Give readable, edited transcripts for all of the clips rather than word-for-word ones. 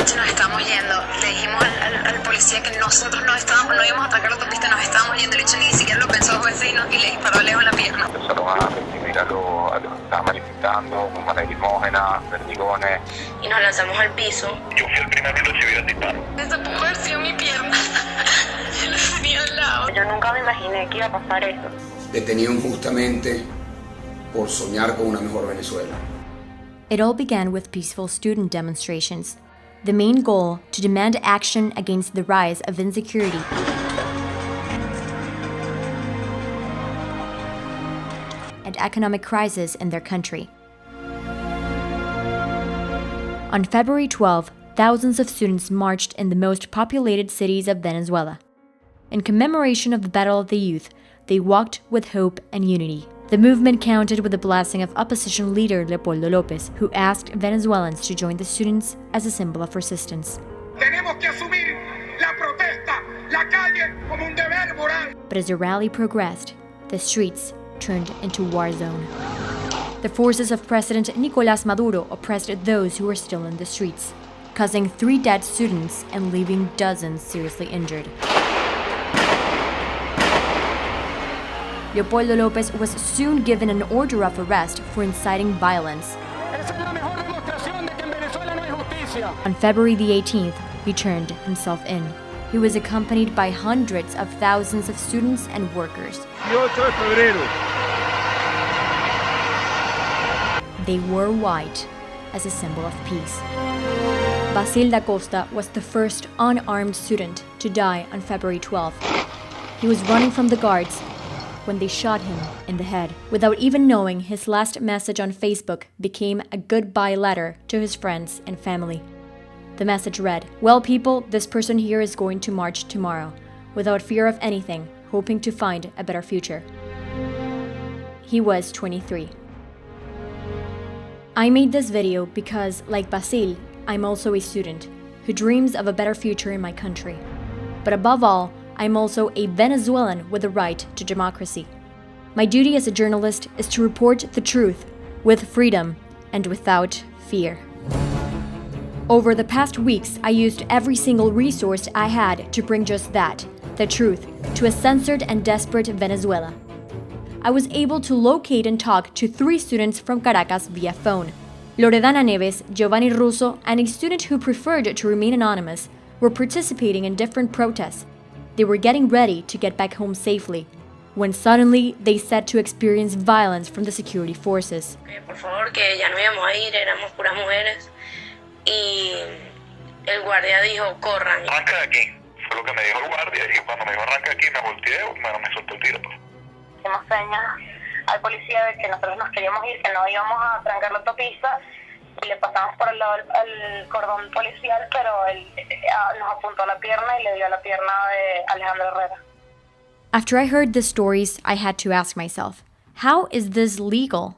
noche nos estábamos yendo. Le dijimos al policía que nosotros no íbamos a atacar la autopista, nos estábamos yendo. El hecho ni siquiera lo pensó 2 veces y le disparó lejos en la pierna. Empezaron a reprimir a los que estaban manifestando, bombas lacrimógenas, vertigones. Y nos lanzamos al piso. Yo fui el primero en recibir el disparo. Esa pudo haber sido mi pierna. Yo la tenía al lado. Yo nunca me imaginé que iba a pasar eso. Detenido injustamente por soñar con una mejor Venezuela. It all began with peaceful student demonstrations. The main goal, to demand action against the rise of insecurity and economic crisis in their country. On February 12, thousands of students marched in the most populated cities of Venezuela. In commemoration of the Battle of the Youth, they walked with hope and unity. The movement counted with the blessing of opposition leader Leopoldo López, who asked Venezuelans to join the students as a symbol of resistance. Tenemos que asumir la protesta, la calle como un deber moral. But as the rally progressed, the streets turned into war zone. The forces of President Nicolás Maduro oppressed those who were still in the streets, causing 3 dead students and leaving dozens seriously injured. Leopoldo López was soon given an order of arrest for inciting violence. On February the 18th, he turned himself in. He was accompanied by hundreds of thousands of students and workers. They wore white as a symbol of peace. Basil da Costa was the first unarmed student to die on February 12th. He was running from the guards when they shot him in the head. Without even knowing, his last message on Facebook became a goodbye letter to his friends and family. The message read, "Well, people, this person here is going to march tomorrow, without fear of anything, hoping to find a better future." He was 23. I made this video because, like Basil, I'm also a student who dreams of a better future in my country. But above all, I'm also a Venezuelan with a right to democracy. My duty as a journalist is to report the truth with freedom and without fear. Over the past weeks, I used every single resource I had to bring just that, the truth, to a censored and desperate Venezuela. I was able to locate and talk to 3 students from Caracas via phone. Loredana Neves, Giovanni Russo, and a student who preferred to remain anonymous were participating in different protests. They were getting ready to get back home safely, when suddenly they said to experience violence from the security forces. Por favor, que ya no íbamos a ir, éramos puras mujeres. Y el guardia dijo, corran. Arranca de aquí, fue lo que me dijo el guardia, y cuando me dijo arranca aquí me volteé, me soltó el tiro. Hicimos señas al policía de que nosotros nos queríamos ir, que no íbamos a trancar la autopista, y le pasamos por el lado al cordón policial, pero él nos apuntó a la pierna y le dio a la pierna de Alejandro Herrera. After I heard the stories, I had to ask myself, how is this legal?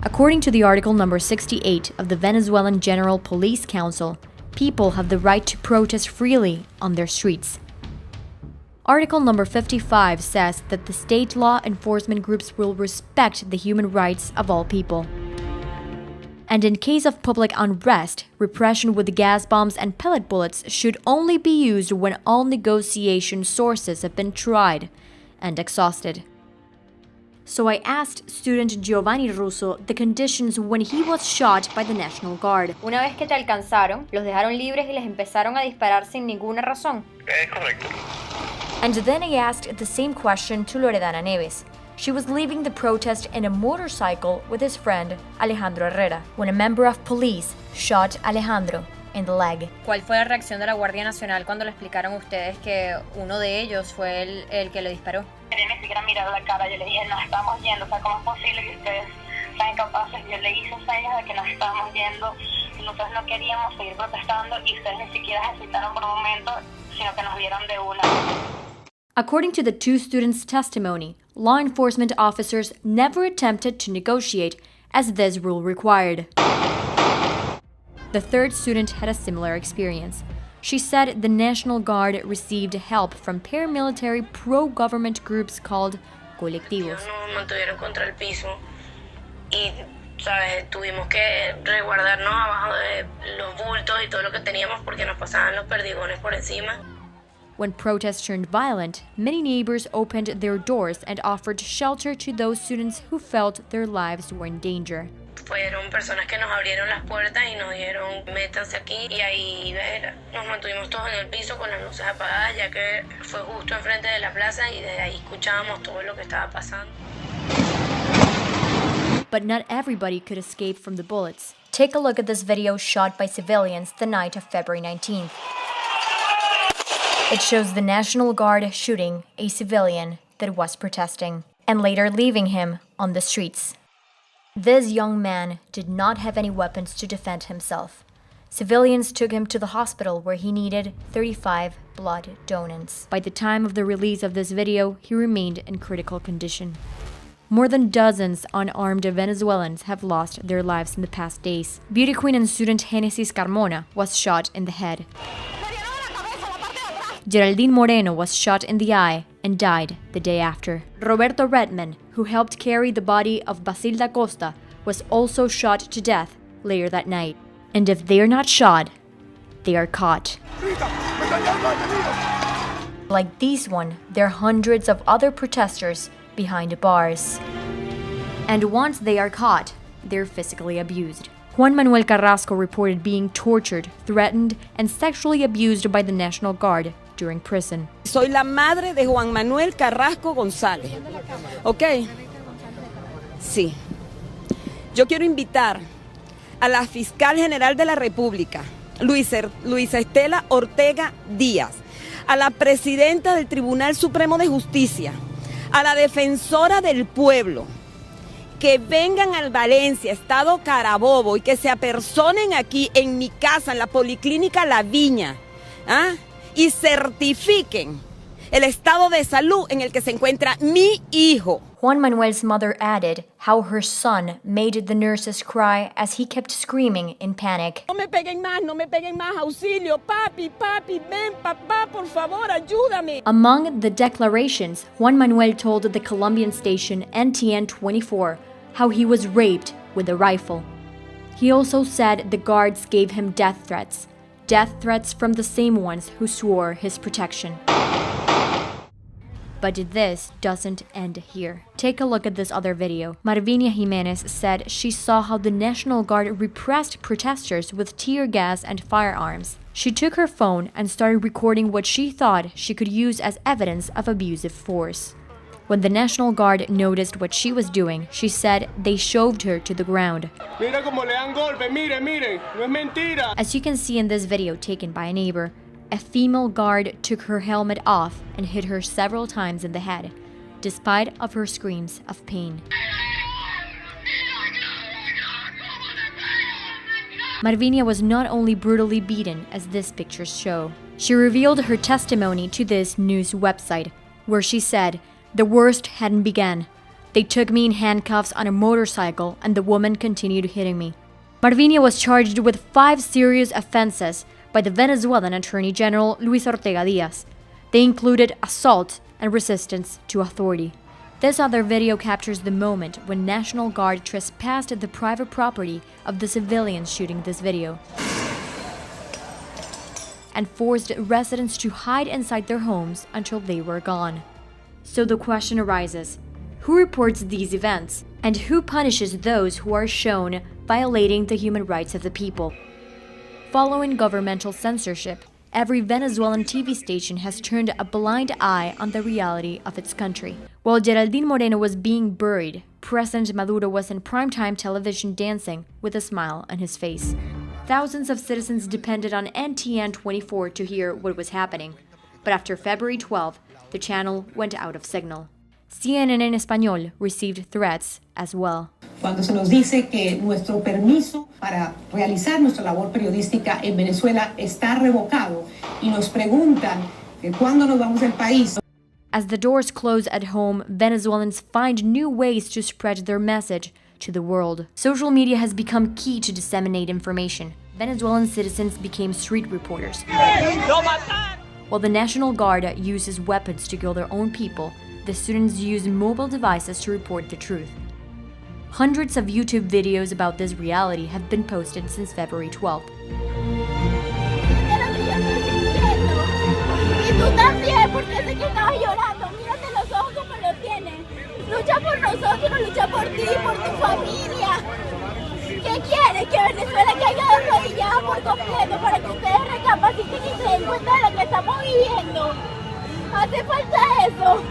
According to the article number 68 of the Venezuelan General Police Council, people have the right to protest freely on their streets. Article number 55 says that the state law enforcement groups will respect the human rights of all people. And in case of public unrest, repression with gas bombs and pellet bullets should only be used when all negotiation sources have been tried and exhausted. So I asked student Giovanni Russo the conditions when he was shot by the National Guard. Una vez que te alcanzaron, los dejaron libres y les empezaron a disparar sin ninguna razón. Es correcto. And then I asked the same question to Loredana Neves. She was leaving the protest in a motorcycle with his friend Alejandro Herrera when a member of police shot Alejandro in the leg. ¿Cuál fue la reacción de la Guardia Nacional cuando le explicaron a ustedes que uno de ellos fue el que le disparó? Quería ni siquiera mirar la cara, yo le dije, nos estamos yendo, o sea, ¿cómo es posible que ustedes sean incapaces? Yo le hice señas de que nos estábamos yendo, nosotros no queríamos seguir protestando y ustedes ni siquiera hesitaron por un momento, sino que nos vieron de una. According to the 2 students' testimony, law enforcement officers never attempted to negotiate as this rule required. The 3rd student had a similar experience. She said the National Guard received help from paramilitary pro-government groups called colectivos. Nos mantuvieron contra el piso y ¿sabes? Tuvimos que resguardarnos abajo de los bultos y todo lo que teníamos porque nos pasaban los perdigones por encima. When protests turned violent, many neighbors opened their doors and offered shelter to those students who felt their lives were in danger. Fueron personas que nos abrieron las puertas y nos dijeron, métanse aquí, y ahí nos mantuvimos todos en el piso con las luces apagadas, ya que fue justo enfrente de la plaza y desde ahí escuchábamos todo lo que estaba pasando. But not everybody could escape from the bullets. Take a look at this video shot by civilians the night of February 19th. It shows the National Guard shooting a civilian that was protesting, and later leaving him on the streets. This young man did not have any weapons to defend himself. Civilians took him to the hospital where he needed 35 blood donations. By the time of the release of this video, he remained in critical condition. More than dozens unarmed Venezuelans have lost their lives in the past days. Beauty queen and student Genesis Carmona was shot in the head. Geraldine Moreno was shot in the eye and died the day after. Roberto Redman, who helped carry the body of Basil da Costa, was also shot to death later that night. And if they are not shot, they are caught. Like these one, there are hundreds of other protesters behind bars. And once they are caught, they're physically abused. Juan Manuel Carrasco reported being tortured, threatened, and sexually abused by the National Guard during prison. Soy la madre de Juan Manuel Carrasco González. ¿Ok? Sí. Yo quiero invitar a la Fiscal General de la República, Luisa Estela Ortega Díaz, a la Presidenta del Tribunal Supremo de Justicia, a la Defensora del Pueblo, que vengan al Valencia, Estado Carabobo, y que se apersonen aquí en mi casa, en la Policlínica La Viña, y certifiquen el estado de salud en el que se encuentra mi hijo. Juan Manuel's mother added how her son made the nurses cry as he kept screaming in panic. No me peguen más, auxilio, papi, ven, papá, por favor, ayúdame. Among the declarations, Juan Manuel told the Colombian station NTN 24 how he was raped with a rifle. He also said the guards gave him death threats from the same ones who swore his protection. But this doesn't end here. Take a look at this other video. Marvinia Jimenez said she saw how the National Guard repressed protesters with tear gas and firearms. She took her phone and started recording what she thought she could use as evidence of abusive force. When the National Guard noticed what she was doing, she said they shoved her to the ground. Mira cómo le dan golpe, miren, no es mentira. As you can see in this video taken by a neighbor, a female guard took her helmet off and hit her several times in the head, despite of her screams of pain. Marvinia was not only brutally beaten as these pictures show. She revealed her testimony to this news website, where she said, "The worst hadn't begun. They took me in handcuffs on a motorcycle and the woman continued hitting me." Marvinia was charged with 5 serious offenses by the Venezuelan Attorney General Luis Ortega Diaz. They included assault and resistance to authority. This other video captures the moment when National Guard trespassed the private property of the civilians shooting this video and forced residents to hide inside their homes until they were gone. So the question arises, who reports these events and who punishes those who are shown violating the human rights of the people? Following governmental censorship, every Venezuelan TV station has turned a blind eye on the reality of its country. While Geraldine Moreno was being buried, President Maduro was in primetime television dancing with a smile on his face. Thousands of citizens depended on NTN 24 to hear what was happening. But after February 12, the channel went out of signal. CNN en español received threats as well. Cuando se nos dice que nuestro permiso para realizar nuestra labor periodística en Venezuela está revocado y nos preguntan que cuándo nos vamos del país. As the doors close at home, Venezuelans find new ways to spread their message to the world. Social media has become key to disseminate information. Venezuelan citizens became street reporters. While the National Guard uses weapons to kill their own people, the students use mobile devices to report the truth. Hundreds of YouTube videos about this reality have been posted since February 12th. Y tú también, porque sé que estabas llorando. Mírate los ojos como los tienes. Lucha por nosotros, lucha por ti, por tu familia. ¿Qué quieres? Que Venezuela caiga de rodillas por completo para que ustedes recapaciten y se den cuenta de lo que estamos viviendo. Hace falta eso.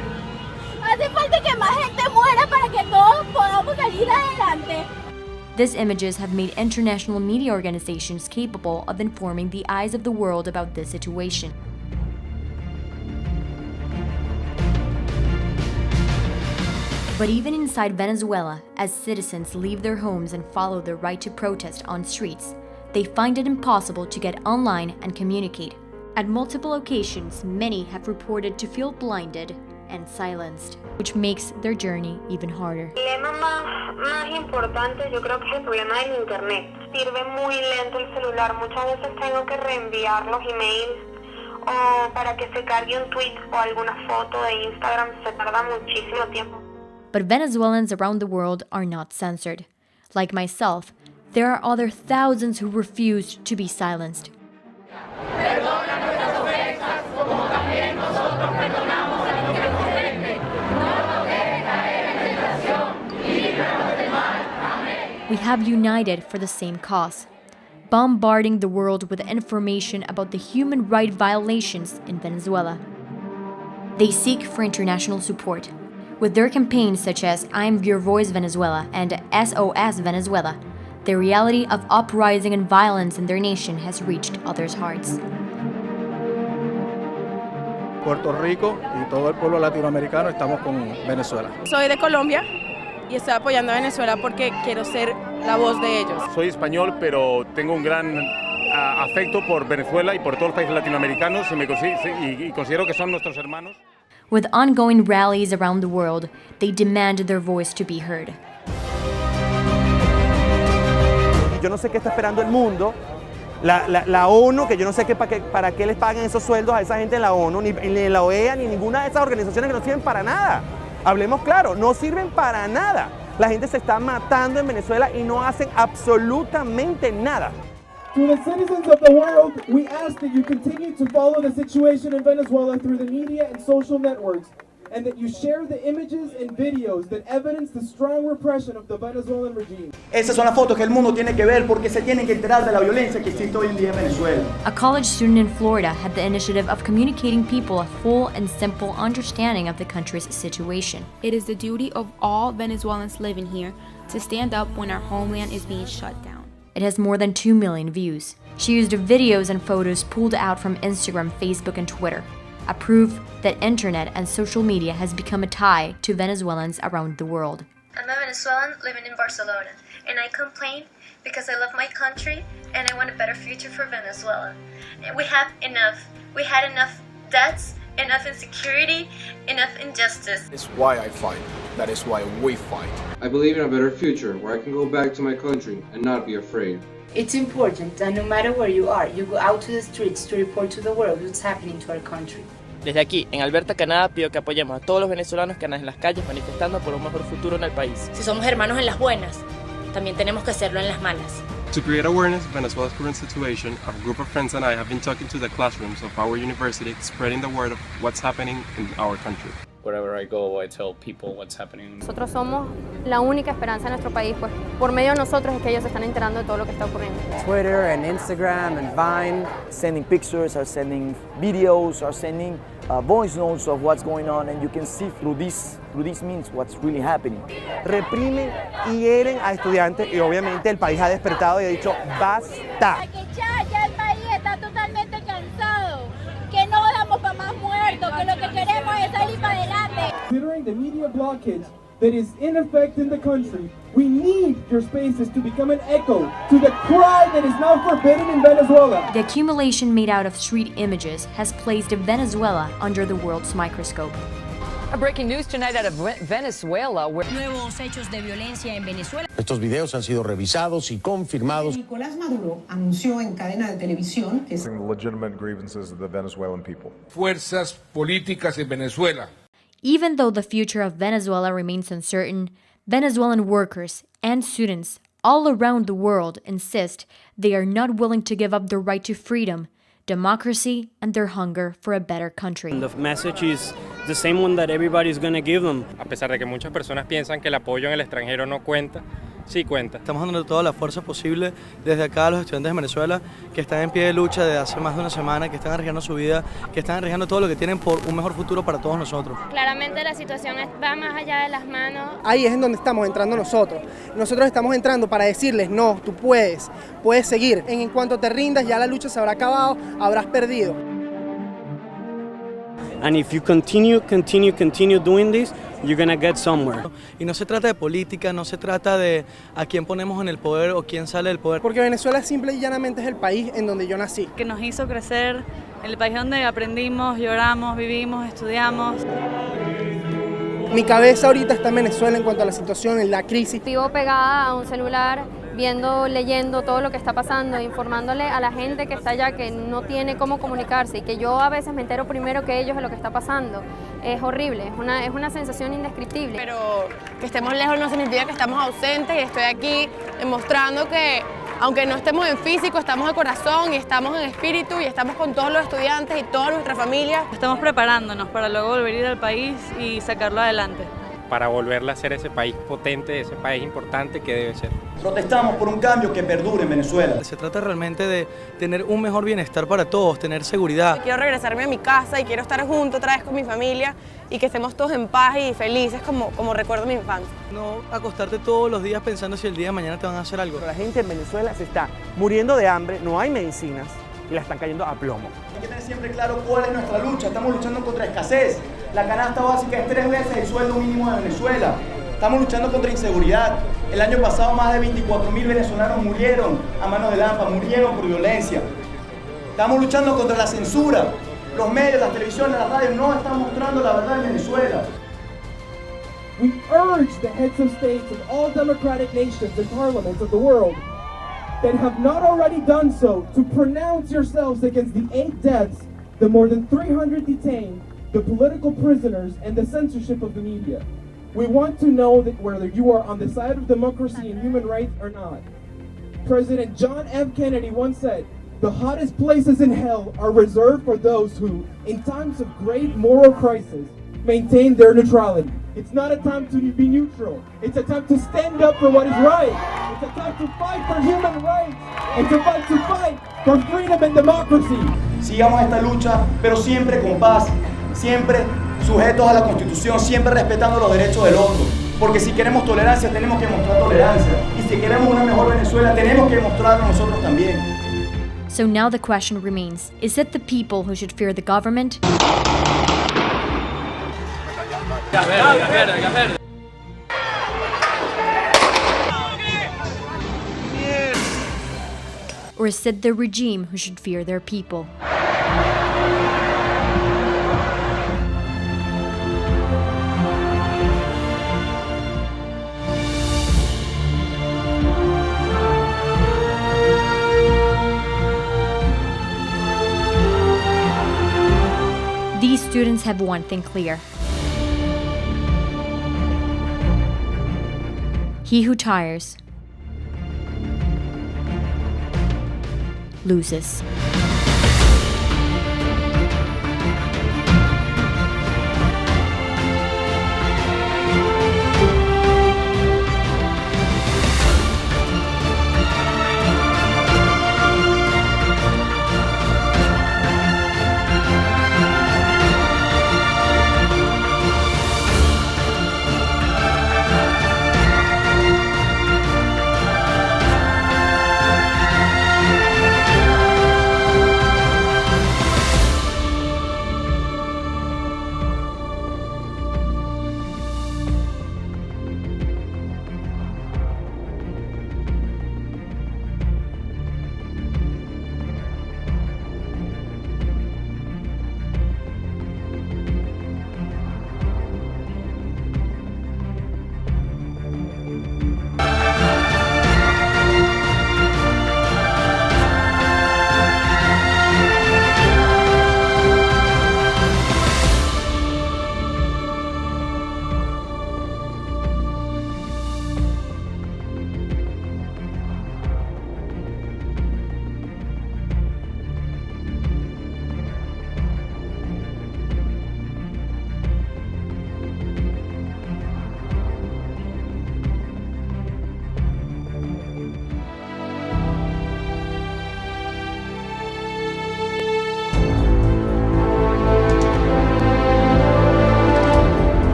Hace falta que más gente muera para que todos podamos salir adelante. These images have made international media organizations capable of informing the eyes of the world about this situation. But even inside Venezuela, as citizens leave their homes and follow their right to protest on streets, they find it impossible to get online and communicate. At multiple occasions, many have reported to feel blinded and silenced, which makes their journey even harder. El problema más importante yo creo que es el problema del internet. Sirve muy lento el celular. Muchas veces tengo que reenviar los emails o para que se cargue un tweet o alguna foto de Instagram. Se tarda muchísimo tiempo. But Venezuelans around the world are not censored. Like myself, there are other thousands who refuse to be silenced. We have united for the same cause, bombarding the world with information about the human rights violations in Venezuela. They seek for international support. With their campaigns such as I'm Your Voice Venezuela and SOS Venezuela, the reality of uprising and violence in their nation has reached others' hearts. Puerto Rico y todo el pueblo latinoamericano estamos con Venezuela. Soy de Colombia y estoy apoyando a Venezuela porque quiero ser la voz de ellos. Soy español, pero tengo un gran afecto por Venezuela y por todos los países latinoamericanos y considero que son nuestros hermanos. With ongoing rallies around the world, they demand their voice to be heard. Yo no sé qué está esperando el mundo, la ONU, que yo no sé para qué les pagan esos sueldos a esa gente en la ONU, ni la OEA, ni ninguna de esas organizaciones que no sirven para nada. Hablemos claro, no sirven para nada. La gente se está matando en Venezuela y no hacen absolutamente nada. To the citizens of the world, we ask that you continue to follow the situation in Venezuela through the media and social networks, and that you share the images and videos that evidence the strong repression of the Venezuelan regime. Esas son las fotos que el mundo tiene que ver porque se tienen que enterar de la violencia que existe hoy en día en Venezuela. A college student in Florida had the initiative of communicating people a full and simple understanding of the country's situation. It is the duty of all Venezuelans living here to stand up when our homeland is being shut down. It has more than 2 million views. She used videos and photos pulled out from Instagram, Facebook, and Twitter, a proof that internet and social media has become a tie to Venezuelans around the world. I'm a Venezuelan living in Barcelona, and I complain because I love my country and I want a better future for Venezuela. We had enough debts, enough insecurity, enough injustice. It's why I fight. That is why we fight. I believe in a better future where I can go back to my country and not be afraid. It's important that no matter where you are, you go out to the streets to report to the world what's happening to our country. Desde aquí, en Alberta, Canadá, pido que apoyemos a todos los venezolanos que andan en las calles manifestando por un mejor futuro en el país. Si somos hermanos en las buenas, también tenemos que hacerlo en las malas. To create awareness of Venezuela's current situation, a group of friends and I have been talking to the classrooms of our university, spreading the word of what's happening in our country. Wherever I go, I tell people what's happening. Nosotros somos la única esperanza en nuestro país, pues por medio de nosotros es que ellos se están enterando de todo lo que está ocurriendo. Twitter and Instagram and Vine, sending pictures, are sending videos, are sending voice notes of what's going on, and you can see through these means what's really happening. Reprimen y hieren a estudiantes y obviamente el país ha despertado y ha dicho basta. Ya el país está totalmente cansado, que no damos para más muertos, que lo que queremos es salir para adelante. Considering the media blockage that is in effect in the country, we need your spaces to become an echo to the cry that is now forbidden in Venezuela. The accumulation made out of street images has placed Venezuela under the world's microscope. Breaking news tonight out of Venezuela. Nuevos hechos de violencia en Venezuela. Estos videos han sido revisados y confirmados. Nicolás Maduro anunció en cadena de televisión que legitimate grievances of the Venezuelan people. Fuerzas políticas en Venezuela. Even though the future of Venezuela remains uncertain, Venezuelan workers and students all around the world insist they are not willing to give up their right to freedom, democracy, and their hunger for a better country. The message is the same one that everybody's going to give them. A pesar de que muchas personas piensan que el apoyo en el extranjero no cuenta, sí cuenta. Estamos dando toda la fuerza posible desde acá a los estudiantes de Venezuela que están en pie de lucha desde hace más de una semana, que están arriesgando su vida, que están arriesgando todo lo que tienen por un mejor futuro para todos nosotros. Claramente la situación va más allá de las manos. Ahí es en donde estamos entrando nosotros. Nosotros estamos entrando para decirles, no, tú puedes seguir. En cuanto te rindas, ya la lucha se habrá acabado, habrás perdido. And if you continue doing this, you're gonna get somewhere. Y no se trata de política, no se trata de a quién ponemos en el poder o quién sale del poder. Porque Venezuela simple y llanamente es el país en donde yo nací. Que nos hizo crecer, el país donde aprendimos, lloramos, vivimos, estudiamos. Mi cabeza ahorita está en Venezuela en cuanto a la situación, en la crisis. Vivo pegada a un celular, leyendo todo lo que está pasando, informándole a la gente que está allá que no tiene cómo comunicarse y que yo a veces me entero primero que ellos de lo que está pasando. Es horrible, es una sensación indescriptible. Pero que estemos lejos no significa que estamos ausentes y estoy aquí demostrando que aunque no estemos en físico, estamos de corazón y estamos en espíritu y estamos con todos los estudiantes y toda nuestra familia. Estamos preparándonos para luego volver a ir al país y sacarlo adelante. Para volverla a ser ese país potente, ese país importante que debe ser. Protestamos por un cambio que perdure en Venezuela. Se trata realmente de tener un mejor bienestar para todos, tener seguridad. Quiero regresarme a mi casa y quiero estar junto otra vez con mi familia y que estemos todos en paz y felices como recuerdo mi infancia. No acostarte todos los días pensando si el día de mañana te van a hacer algo. La gente en Venezuela se está muriendo de hambre, no hay medicinas y la están cayendo a plomo. Hay que tener siempre claro cuál es nuestra lucha. Estamos luchando contra escasez. La canasta básica es 3 veces el sueldo mínimo de Venezuela. Estamos luchando contra inseguridad. El año pasado más de 24.000 venezolanos murieron a manos de AMPA, murieron por violencia. Estamos luchando contra la censura. Los medios, las televisiones, las radios no están mostrando la verdad en Venezuela. We urge the heads of states of all democratic nations and parliaments of the world that have not already done so to pronounce yourselves against the 8 deaths, the more than 300 detained, the political prisoners, and the censorship of the media. We want to know that whether you are on the side of democracy and human rights or not. President John F. Kennedy once said, "The hottest places in hell are reserved for those who, in times of great moral crisis, maintain their neutrality." It's not a time to be neutral. It's a time to stand up for what is right. It's a time to fight for human rights and to fight for freedom and democracy. Sigamos esta lucha, pero siempre con paz, siempre sujetos a la Constitución, siempre respetando los derechos del otro. Porque si queremos tolerancia, tenemos que mostrar tolerancia. Y si queremos una mejor Venezuela, tenemos que mostrarlo nosotros también. So now the question remains, is it the people who should fear the government? Or is it the regime who should fear their people? These students have one thing clear. He who tires loses.